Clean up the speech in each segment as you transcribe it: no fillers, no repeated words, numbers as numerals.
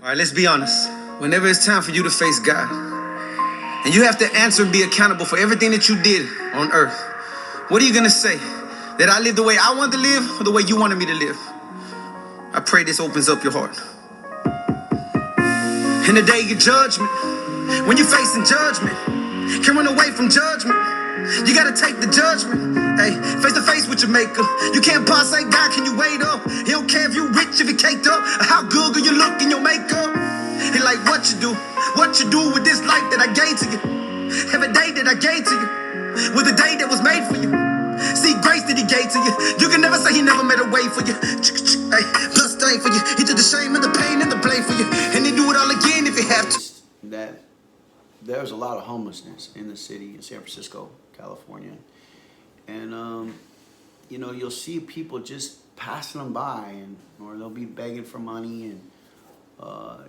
All right, let's be honest. Whenever it's time for you to face God, and you have to answer and be accountable for everything that you did on earth, what are you gonna say? That I lived the way I wanted to live or the way you wanted me to live? I pray this opens up your heart. In the day of judgment, when you're facing judgment, can't run away from judgment. You gotta take the judgment. Hey, face to face with your maker. You can't pause, say, God, can you wait up? He don't care if you rich, if you caked up, or how good you look in your makeup. He like what you do with this life that I gave to you. Every day that I gave to you was the day that was made for you. See, grace that he gave to you. You can never say he never made a way for you. Hey, plus thing for you. He took the shame and the pain and the blame for you. And he do it all again if he have to. That there's a lot of homelessness in the city in San Francisco, California. And, you know, you'll see people just passing them by, or they'll be begging for money, and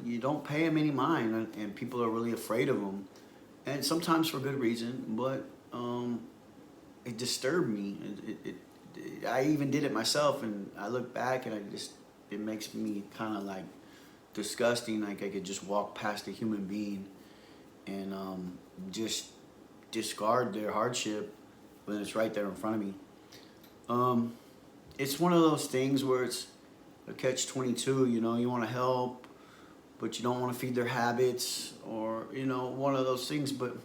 you don't pay them any mind, and people are really afraid of them. And sometimes for good reason, but it disturbed me. I even did it myself, and I look back, and it makes me kind of like disgusting, like I could just walk past a human being and just discard their hardship when it's right there in front of me. It's one of those things where it's a catch-22, you know, you want to help, but you don't want to feed their habits, or, you know, one of those things. But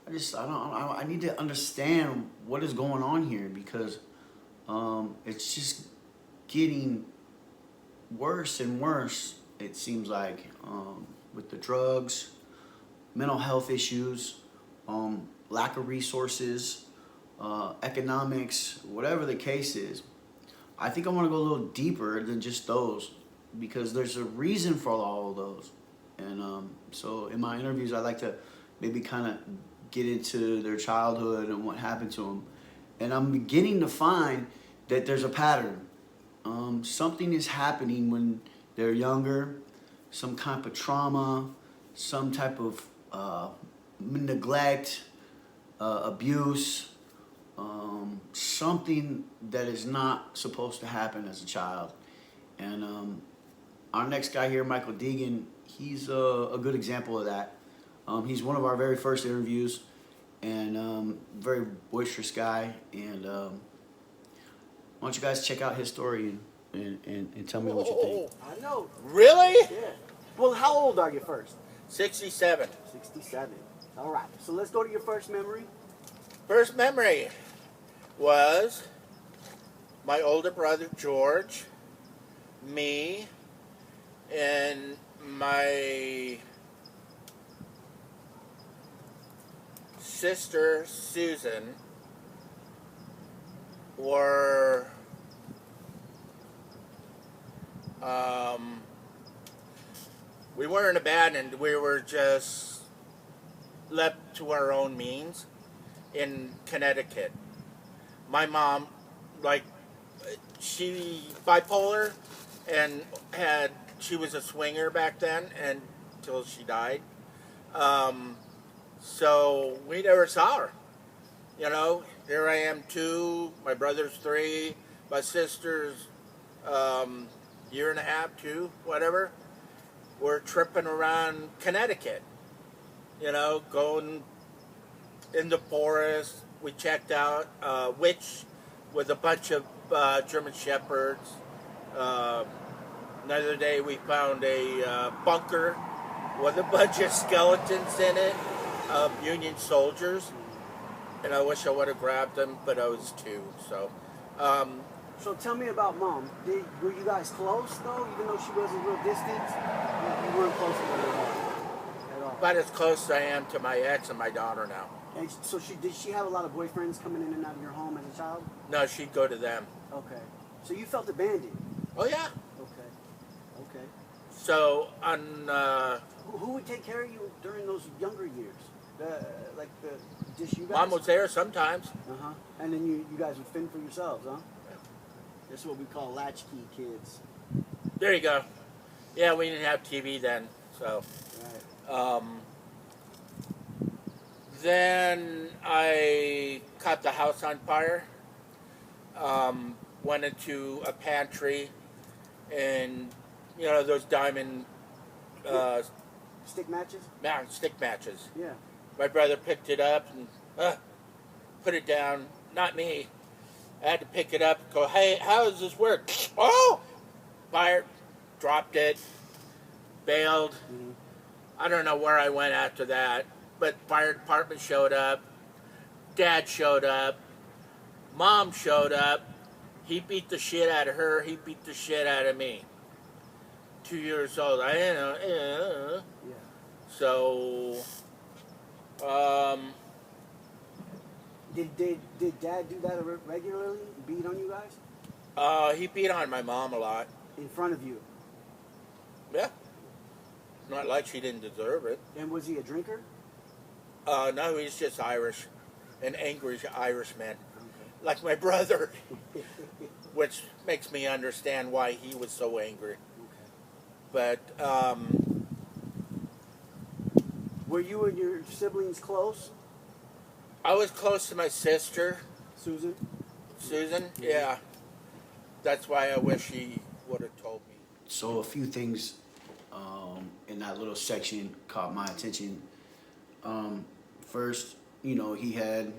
I need to understand what is going on here, because it's just getting worse and worse, it seems like, with the drugs, mental health issues, lack of resources, economics, whatever the case is. I think I want to go a little deeper than just those, because there's a reason for all of those. And so in my interviews, I like to maybe kind of get into their childhood and what happened to them. And I'm beginning to find that there's a pattern. Something is happening when they're younger, some type of trauma, some type of neglect, abuse, something that is not supposed to happen as a child. And our next guy here, Michael Deegan, he's a good example of that. He's one of our very first interviews, and very boisterous guy. And why don't you guys check out his story and tell me what you think. I know. Really? Yeah. Well, how old are you first? 67. 67. All right. So let's go to your first memory. First memory was my older brother George, me, and my sister Susan were we weren't abandoned. We were just left to our own means in Connecticut. My mom, like, she bipolar, and she was a swinger back then until she died. So we never saw her. You know, here I am 2, my brother's 3, my sister's year and a half, 2, whatever. We're tripping around Connecticut, you know, going in the forest. We checked out a witch with a bunch of German shepherds. Another day we found a bunker with a bunch of skeletons in it of Union soldiers. And I wish I would have grabbed them, but I was 2. So tell me about Mom. Were you guys close, though, even though she was a real distance? You weren't close to her at all? About as close as I am to my ex and my daughter now. And so did she have a lot of boyfriends coming in and out of your home as a child? No, she'd go to them. Okay. So you felt abandoned? Oh, yeah. Okay. So, who would take care of you during those younger years? Just you guys? Mom was there sometimes. Uh-huh. And then you guys would fend for yourselves, huh? That's what we call latchkey kids. There you go. Yeah, we didn't have TV then, so. Right. Then I caught the house on fire. Went into a pantry and You know, those diamond Stick matches? stick matches. Yeah. My brother picked it up and put it down. Not me. I had to pick it up and go, hey, how does this work? Oh! Fired. Dropped it. Bailed. Mm-hmm. I don't know where I went after that. But fire department showed up. Dad showed up. Mom showed up. He beat the shit out of her. He beat the shit out of me. 2 years old. I didn't know. Yeah. So, Did Dad do that regularly? Beat on you guys? he beat on my mom a lot. In front of you? Yeah. Not like she didn't deserve it. And was he a drinker? No, he's just Irish. An angry Irishman. Okay. Like my brother. Which makes me understand why he was so angry. Okay. But, Were you and your siblings close? I was close to my sister, Susan? Susan. Yeah. That's why I wish she would have told me. So a few things in that little section caught my attention. First, you know, he had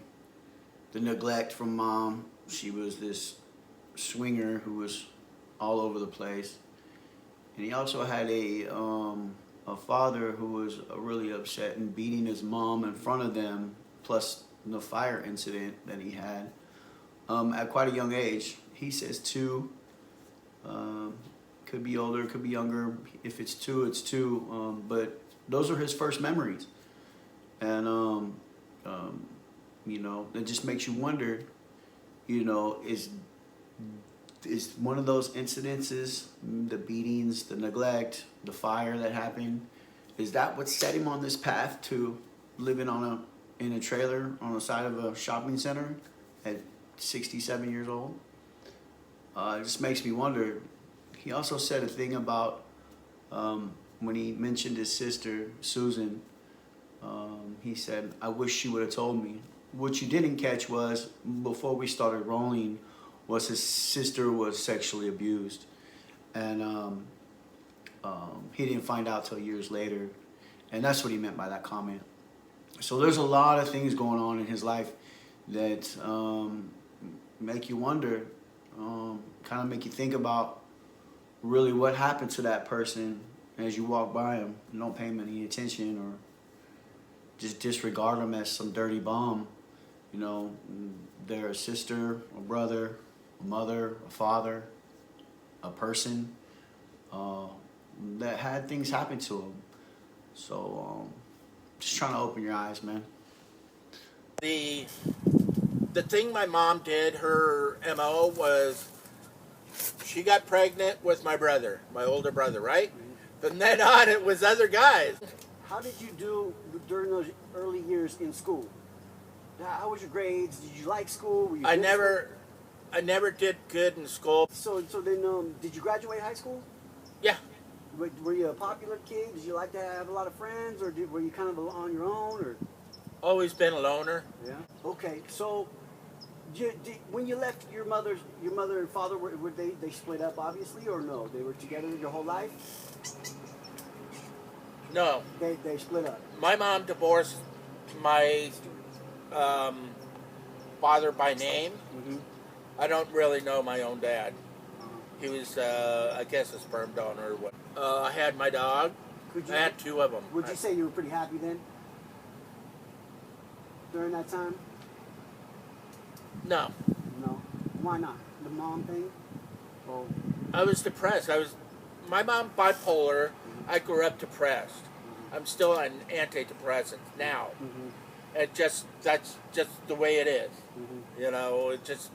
the neglect from mom. She was this swinger who was all over the place. And he also had a father who was really upset and beating his mom in front of them, plus the fire incident that he had at quite a young age. He says 2. Could be older, could be younger. If it's 2, it's 2. But those are his first memories. And, you know, it just makes you wonder, you know, is one of those incidences, the beatings, the neglect, the fire that happened, is that what set him on this path to living in a trailer on the side of a shopping center at 67 years old? It just makes me wonder. He also said a thing about when he mentioned his sister, Susan, he said, I wish she would have told me. What you didn't catch was, before we started rolling, was his sister was sexually abused. And he didn't find out till years later. And that's what he meant by that comment. So there's a lot of things going on in his life that make you wonder, kind of make you think about really what happened to that person as you walk by him and don't pay him any attention, or just disregard them as some dirty bum. You know, they're a sister, a brother, a mother, a father, a person that had things happen to them. So just trying to open your eyes, man. The thing my mom did, her MO, was she got pregnant with my brother, my older brother, right? From then on, it was other guys. How did you do during those early years in school? How was your grades? Did you like school? Were you I good at never did good in school. school? So then, did you graduate high school? Yeah. Were you a popular kid? Did you like to have a lot of friends, or were you kind of on your own, or? Always been a loner. Yeah. Okay. So, when you left your mother and father, were they split up, obviously, or no? They were together your whole life? No. They split up. My mom divorced my father by name. Mm-hmm. I don't really know my own dad. He was, I guess, a sperm donor or what. I had my dog. I had 2 of them. Would you say you were pretty happy then? During that time? No. No. Why not? The mom thing? Oh. I was depressed. My mom bipolar. I grew up depressed. I'm still on antidepressants now. Mm-hmm. That's just the way it is. Mm-hmm. You know, it just.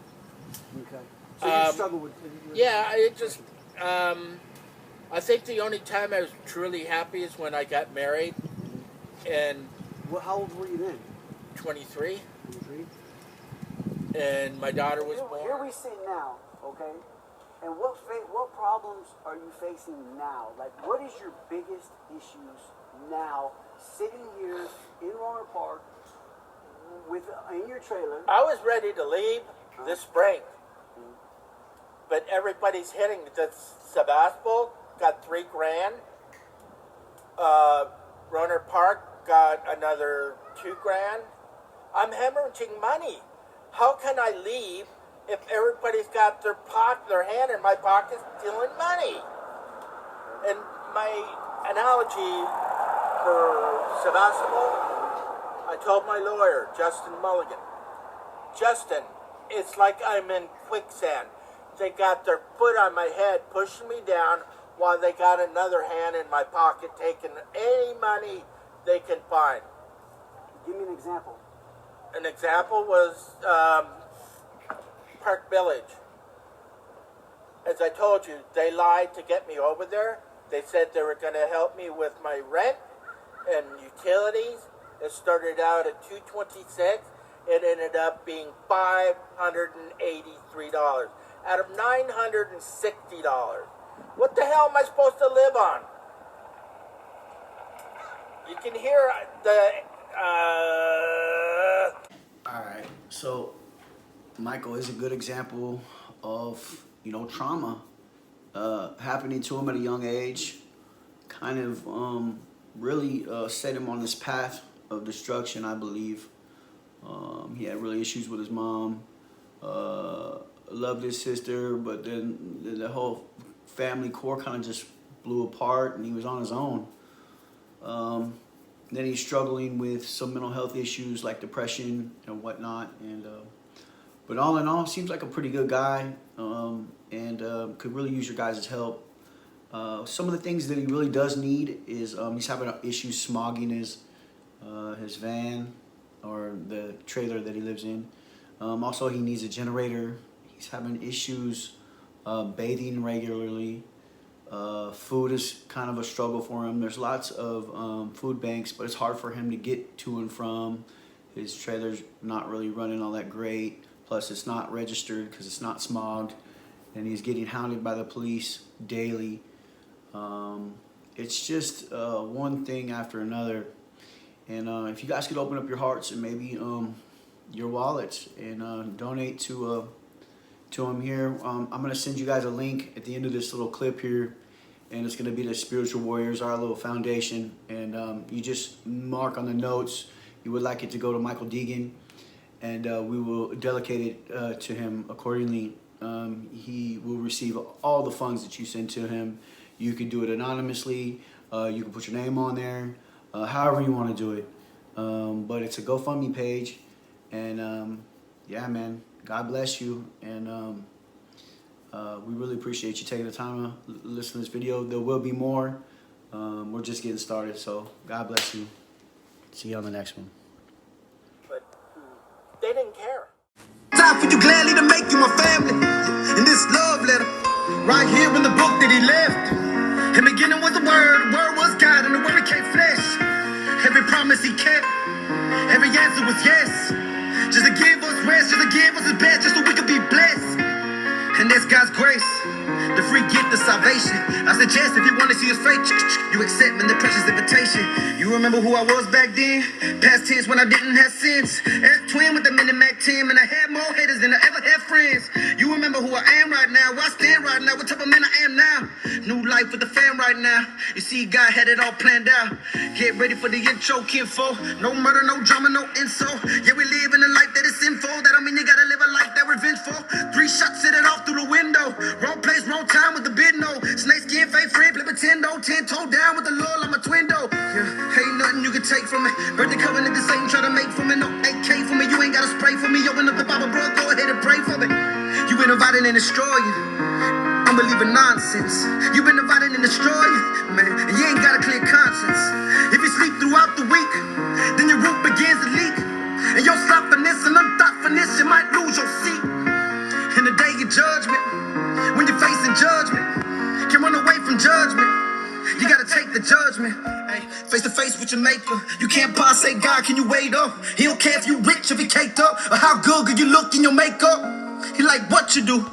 Okay. So you struggle with. Yeah, it just. I think the only time I was truly happy is when I got married, and. Well, how old were you then? 23. 23. And my daughter was Here born. we sit now, okay? And what problems are you facing now? Like, what is your biggest issues now, sitting here in Rohnert Park in your trailer? I was ready to leave this spring, but everybody's hitting the Sebastopol. got $3,000. Roner Park got another $2,000. I'm hemorrhaging money. How can I leave if everybody's got their hand in my pocket stealing money? And my analogy for Sebastopol, I told my lawyer, Justin Mulligan, Justin, it's like I'm in quicksand. They got their foot on my head, pushing me down, while they got another hand in my pocket, taking any money they can find. Give me an example. An example was Park Village. As I told you, they lied to get me over there. They said they were going to help me with my rent and utilities. It started out at $226. It ended up being $583 out of $960. What the hell am I supposed to live on? You can hear the All right, so Michael is a good example of, trauma happening to him at a young age, kind of really set him on this path of destruction, I believe. He had really issues with his mom, loved his sister, but then the whole family core kind of just blew apart and he was on his own. Then he's struggling with some mental health issues like depression and whatnot. But all in all, seems like a pretty good guy, and could really use your guys' help. Some of the things that he really does need is he's having issues smogging his van or the trailer that he lives in. Also, he needs a generator. He's having issues bathing regularly. Food is kind of a struggle for him. There's lots of food banks, but it's hard for him to get to and from. His trailer's not really running all that great. Plus, it's not registered because it's not smogged. And he's getting hounded by the police daily. It's just one thing after another. And if you guys could open up your hearts and maybe your wallets and donate to him here. I'm going to send you guys a link at the end of this little clip here, and it's going to be the Spiritual Warriors, our little foundation, and you just mark on the notes you would like it to go to Michael Deegan, and we will dedicate it to him accordingly. He will receive all the funds that you send to him. You can do it anonymously. You can put your name on there, however you want to do it. But it's a GoFundMe page, and yeah, man. God bless you, and we really appreciate you taking the time to listen to this video. There will be more. We're just getting started, so God bless you. See you on the next one. But they didn't care. Time for you gladly to make you my family. In this love letter, right here in the book that he left. In the beginning was the word was God, and the word became flesh. Every promise he kept, every answer was yes. Just to give us rest, just to give us his best, just so we could be blessed. And that's God's grace, the free gift of salvation. I suggest if you want to see his face, you accept me the precious invitation. You remember who I was back then? Past tense when I didn't have sense. As twin with the Mini-Mac 10, and I had more haters than I ever had friends. You remember who I am right now, where I stand right now, what type of man I am now. New life with the fam right now. You see, God had it all planned out. Get ready for the intro, kinfo. No murder, no drama, no insult. Yeah, we live in a life that is sinful. That don't mean you gotta live a life that revengeful. 3 shots, hit it off through the window. Wrong place, wrong time with the bid no. Snake skin, fake friend, play pretendo. 10 toe down with the Lord, I'm a twin-do. Yeah, ain't nothing you can take from me. Birthday covenant, this ain't try to make for me. No AK for me, you ain't gotta spray for me. Open up the Bible, bro, go ahead and pray for me. You been invited and destroying unbelieving nonsense. You been invited and destroying, man, and you ain't got a clear conscience. If you sleep throughout the week, then your root begins to leak. And your sloppiness and unthoughtfulness, you might lose your seat. In the day of judgment, when you're facing judgment, can't run away from judgment. You gotta take the judgment. Hey, face to face with your maker. You can't pause, say, God, can you wait up? He don't care if you rich, if you caked up, or how good could you look in your makeup. He like what you do.